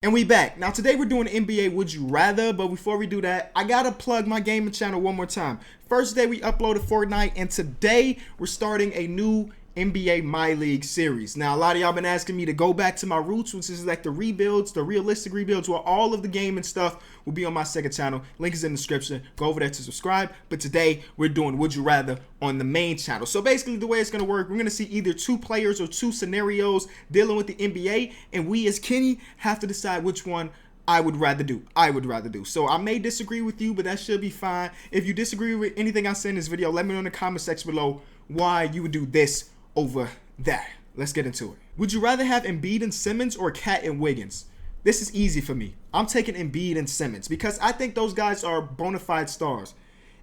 And we back. Now today we're doing NBA Would You Rather, but before we do that, I gotta plug my gaming channel one more time. First day we uploaded Fortnite, and today we're starting a new NBA My League series. Now a lot of y'all been asking me to go back to my roots, which is like the rebuilds, the realistic rebuilds, where all of the gaming stuff will be on my second channel. Link is in the description. Go over there to subscribe. But today we're doing Would You Rather on the main channel. So basically the way it's gonna work, we're gonna see either two players or two scenarios dealing with the NBA, and we as Kenny have to decide which one I would rather do. So I may disagree with you, but that should be fine. If you disagree with anything I say in this video, let me know in the comment section below why you would do this over that. Let's get into it. Would you rather have Embiid and Simmons or KAT and Wiggins? This is easy for me. I'm taking Embiid and Simmons because I think those guys are bona fide stars.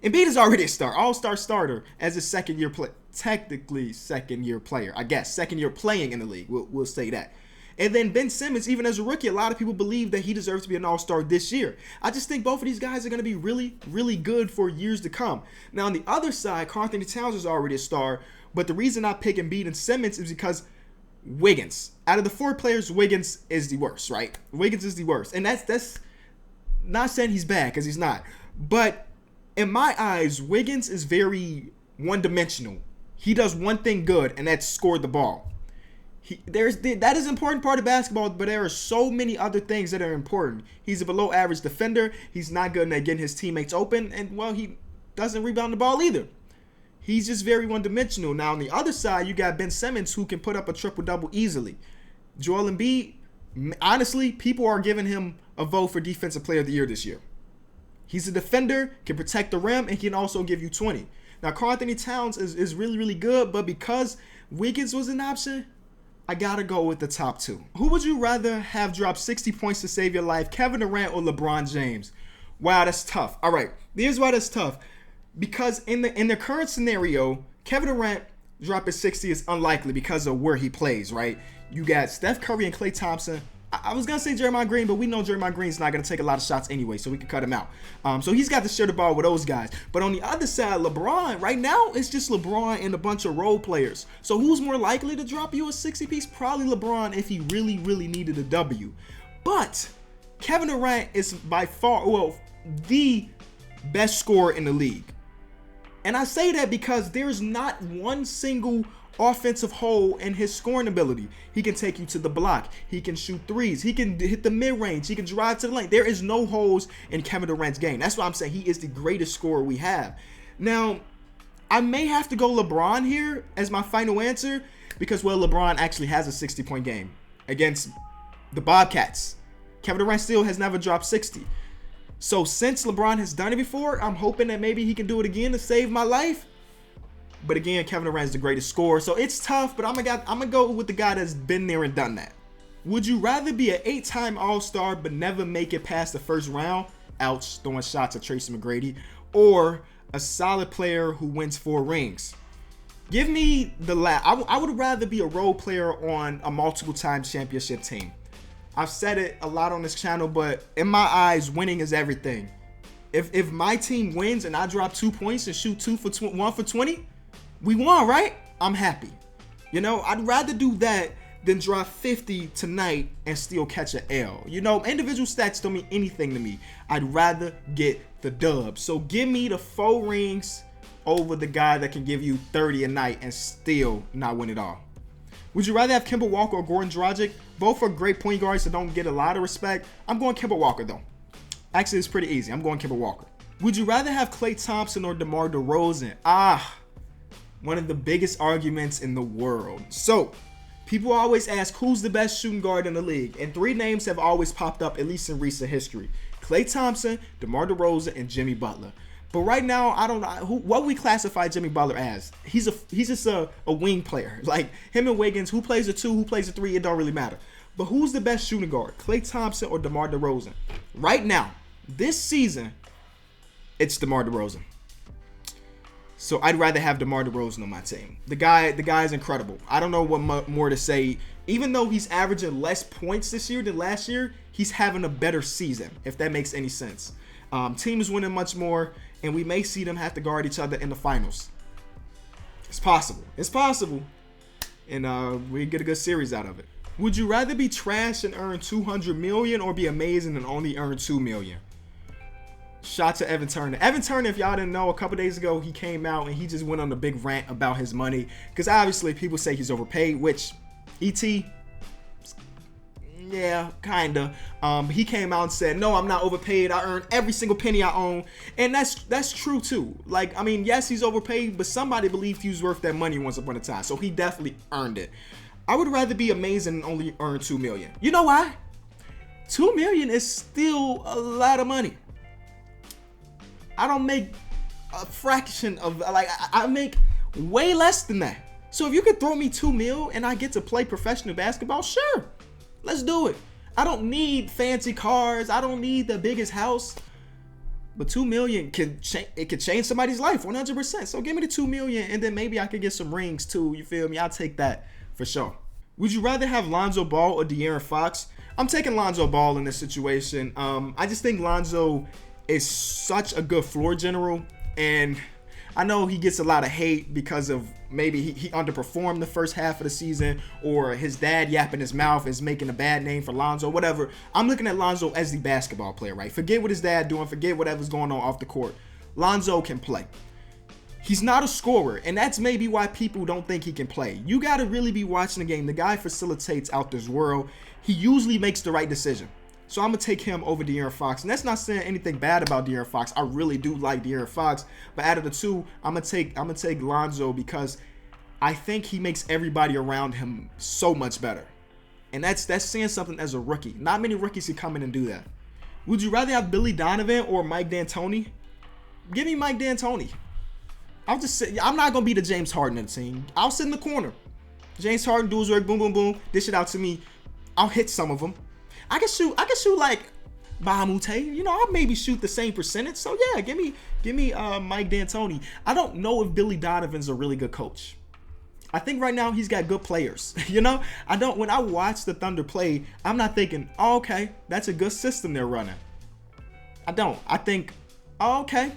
Embiid is already a star, all-star starter as a second-year player. Technically second-year player, I guess. Second year playing in the league, we'll say that. And then Ben Simmons, even as a rookie, a lot of people believe that he deserves to be an all-star this year. I just think both of these guys are going to be really, really good for years to come. Now, on the other side, Karl-Anthony Towns is already a star, but the reason I pick Embiid and Simmons is because Wiggins. Out of the four players, Wiggins is the worst, right? Wiggins is the worst. And that's not saying he's bad, because he's not. But in my eyes, Wiggins is very one-dimensional. He does one thing good, and that's score the ball. That is an important part of basketball, but there are so many other things that are important. He's a below-average defender. He's not good at getting his teammates open, and, well, he doesn't rebound the ball either. He's just very one-dimensional. Now, on the other side, you got Ben Simmons, who can put up a triple-double easily. Joel Embiid, honestly, people are giving him a vote for Defensive Player of the Year this year. He's a defender, can protect the rim, and can also give you 20. Now, Karl-Anthony Towns is really, really good, but because Wiggins was an option, I gotta go with the top two. Who would you rather have drop 60 points to save your life, Kevin Durant or LeBron James? Wow, that's tough. All right, here's why that's tough. Because in the current scenario, Kevin Durant dropping 60 is unlikely because of where he plays, right? You got Steph Curry and Klay Thompson. I was going to say Draymond Green, but we know Draymond Green's not going to take a lot of shots anyway, so we can cut him out. So he's got to share the ball with those guys. But on the other side, LeBron, right now, it's just LeBron and a bunch of role players. So who's more likely to drop you a 60-piece? Probably LeBron if he really, really needed a W. But Kevin Durant is by far, well, the best scorer in the league. And I say that because there's not one single offensive hole in his scoring ability. He can take you to the block. He can shoot threes. He can hit the mid-range. He can drive to the lane. There is no holes in Kevin Durant's game. That's why I'm saying he is the greatest scorer we have. Now, I may have to go LeBron here as my final answer because, well, LeBron actually has a 60-point game against the Bobcats. Kevin Durant still has never dropped 60. So since LeBron has done it before, I'm hoping that maybe he can do it again to save my life. But again, Kevin Durant is the greatest scorer, so it's tough, but I'm gonna go with the guy that's been there and done that. Would you rather be an 8-time All-Star but never make it past the first round, ouch, throwing shots at Tracy McGrady, or a solid player who wins 4 rings? Give me the I would rather be a role player on a multiple-time championship team. I've said it a lot on this channel, but in my eyes, winning is everything. If my team wins and I drop 2 points and shoot 1 for 20, we won, right? I'm happy. You know, I'd rather do that than drop 50 tonight and still catch an L. You know, individual stats don't mean anything to me. I'd rather get the dub. So give me the 4 rings over the guy that can give you 30 a night and still not win it all. Would you rather have Kemba Walker or Goran Dragic? Both are great point guards that don't get a lot of respect. I'm going Kemba Walker, though. Actually, it's pretty easy. I'm going Kemba Walker. Would you rather have Klay Thompson or DeMar DeRozan? One of the biggest arguments in the world. So, people always ask who's the best shooting guard in the league, and 3 names have always popped up, at least in recent history. Klay Thompson, DeMar DeRozan, and Jimmy Butler. But right now, I don't know what we classify Jimmy Butler as. He's just a wing player. Like him and Wiggins, who plays a 2, who plays a 3, it don't really matter. But who's the best shooting guard? Klay Thompson or DeMar DeRozan? Right now, this season, it's DeMar DeRozan. So I'd rather have DeMar DeRozan on my team. The guy's incredible. I don't know what more to say. Even though he's averaging less points this year than last year, he's having a better season, if that makes any sense. Team is winning much more, and we may see them have to guard each other in the finals. It's possible. It's possible. And we get a good series out of it. Would you rather be trash and earn $200 million or be amazing and only earn $2 million? Shout to Evan Turner. Evan Turner, if y'all didn't know, a couple days ago, he came out and he just went on a big rant about his money. Because obviously people say he's overpaid, which E.T., yeah, kinda. He came out and said, no, I'm not overpaid. I earn every single penny I own. And that's true too. Like, I mean, yes, he's overpaid, but somebody believed he was worth that money once upon a time. So he definitely earned it. I would rather be amazing and only earn $2 million. You know why? $2 million is still a lot of money. I don't make a fraction of, like, I make way less than that. So if you could throw me $2 million and I get to play professional basketball, sure, let's do it. I don't need fancy cars. I don't need the biggest house. But $2 million can change somebody's life 100%. So give me the $2 million and then maybe I could get some rings too. You feel me? I'll take that for sure. Would you rather have Lonzo Ball or De'Aaron Fox? I'm taking Lonzo Ball in this situation. I just think Lonzo is such a good floor general, and I know he gets a lot of hate because of maybe he underperformed the first half of the season, or his dad yapping his mouth is making a bad name for Lonzo, whatever. I'm looking at Lonzo as the basketball player, right? Forget what his dad doing, forget whatever's going on off the court. Lonzo can play. He's not a scorer, and that's maybe why people don't think he can play. You got to really be watching the game. The guy facilitates out this world. He usually makes the right decision. So I'm going to take him over De'Aaron Fox. And that's not saying anything bad about De'Aaron Fox. I really do like De'Aaron Fox. But out of the two, I'm going to take Lonzo because I think he makes everybody around him so much better. And that's saying something as a rookie. Not many rookies can come in and do that. Would you rather have Billy Donovan or Mike D'Antoni? Give me Mike D'Antoni. I'll just say, I'm not going to be the James Harden of the team. I'll sit in the corner. James Harden do his work, boom, boom, boom. Dish it out to me. I'll hit some of them. I can shoot like Bahamute. You know, I'll maybe shoot the same percentage. So yeah, give me Mike D'Antoni. I don't know if Billy Donovan's a really good coach. I think right now he's got good players. You know, when I watch the Thunder play, I'm not thinking, oh, okay, that's a good system they're running. I think, oh, okay,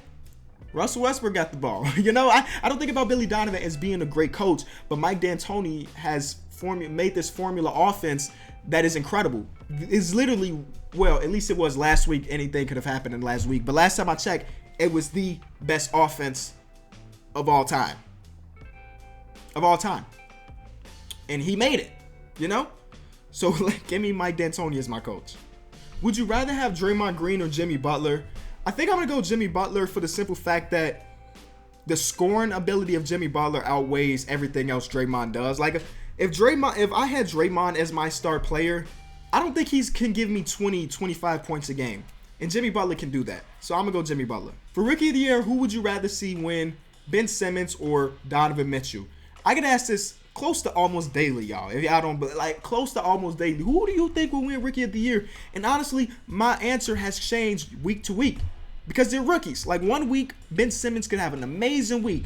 Russell Westbrook got the ball. You know, I don't think about Billy Donovan as being a great coach, but Mike D'Antoni has made this formula offense that is incredible. It's literally, well, at least it was last week. Anything could have happened in last week. But last time I checked, it was the best offense of all time. Of all time. And he made it, you know? So give me Mike D'Antoni as my coach. Would you rather have Draymond Green or Jimmy Butler? I think I'm going to go Jimmy Butler for the simple fact that the scoring ability of Jimmy Butler outweighs everything else Draymond does. Like, if I had Draymond as my star player, I don't think he can give me 20, 25 points a game. And Jimmy Butler can do that. So I'm going to go Jimmy Butler. For Rookie of the Year, who would you rather see win, Ben Simmons or Donovan Mitchell? I get asked this close to almost daily, y'all. If y'all don't, like, close to almost daily. Who do you think will win Rookie of the Year? And honestly, my answer has changed week to week because they're rookies. Like, one week, Ben Simmons could have an amazing week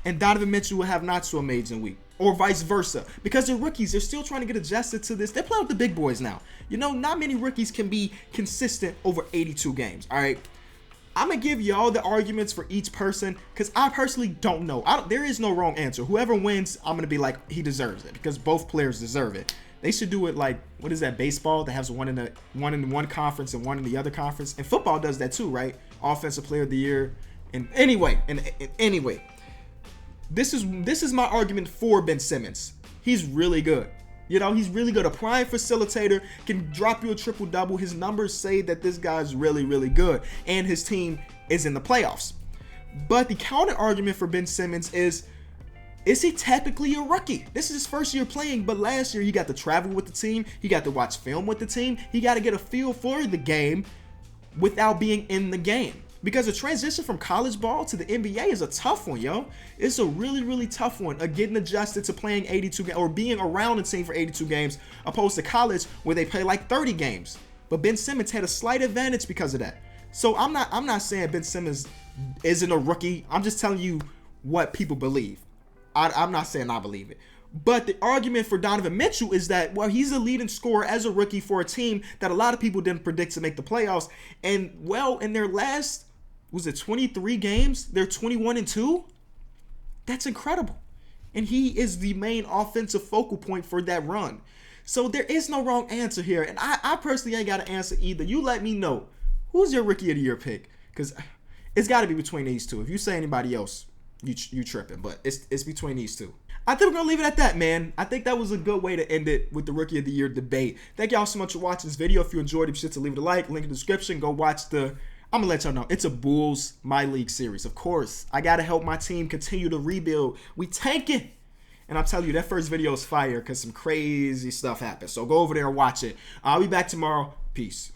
and Donovan Mitchell will have not so amazing week. Or vice versa. Because they're rookies. They're still trying to get adjusted to this. They're playing with the big boys now. You know, not many rookies can be consistent over 82 games. All right. I'm going to give y'all the arguments for each person because I personally don't know. There is no wrong answer. Whoever wins, I'm going to be like, he deserves it because both players deserve it. They should do it like, what is that, baseball that has one in one conference and one in the other conference. And football does that too, right? Offensive Player of the Year. And anyway, This is my argument for Ben Simmons. He's really good. You know, he's really good. A prime facilitator, can drop you a triple-double. His numbers say that this guy's really, really good. And his team is in the playoffs. But the counter argument for Ben Simmons is he technically a rookie? This is his first year playing, but last year he got to travel with the team. He got to watch film with the team. He got to get a feel for the game without being in the game. Because the transition from college ball to the NBA is a tough one, yo. It's a really, really tough one. Getting adjusted to playing 82 games or being around a team for 82 games opposed to college where they play like 30 games. But Ben Simmons had a slight advantage because of that. So I'm not saying Ben Simmons isn't a rookie. I'm just telling you what people believe. I'm not saying I believe it. But the argument for Donovan Mitchell is that, well, he's a leading scorer as a rookie for a team that a lot of people didn't predict to make the playoffs. And, well, in their last, was it 23 games? They're 21-2? That's incredible. And he is the main offensive focal point for that run. So there is no wrong answer here. And I personally ain't got an answer either. You let me know. Who's your rookie of the year pick? Because it's got to be between these two. If you say anybody else, you tripping. But it's between these two. I think we're going to leave it at that, man. I think that was a good way to end it with the Rookie of the Year debate. Thank y'all so much for watching this video. If you enjoyed it, be sure to leave it a like. Link in the description. Go watch the... I'm going to let y'all know. It's a Bulls My League series. Of course, I got to help my team continue to rebuild. We tanking. And I'm telling you, that first video is fire because some crazy stuff happened. So go over there and watch it. I'll be back tomorrow. Peace.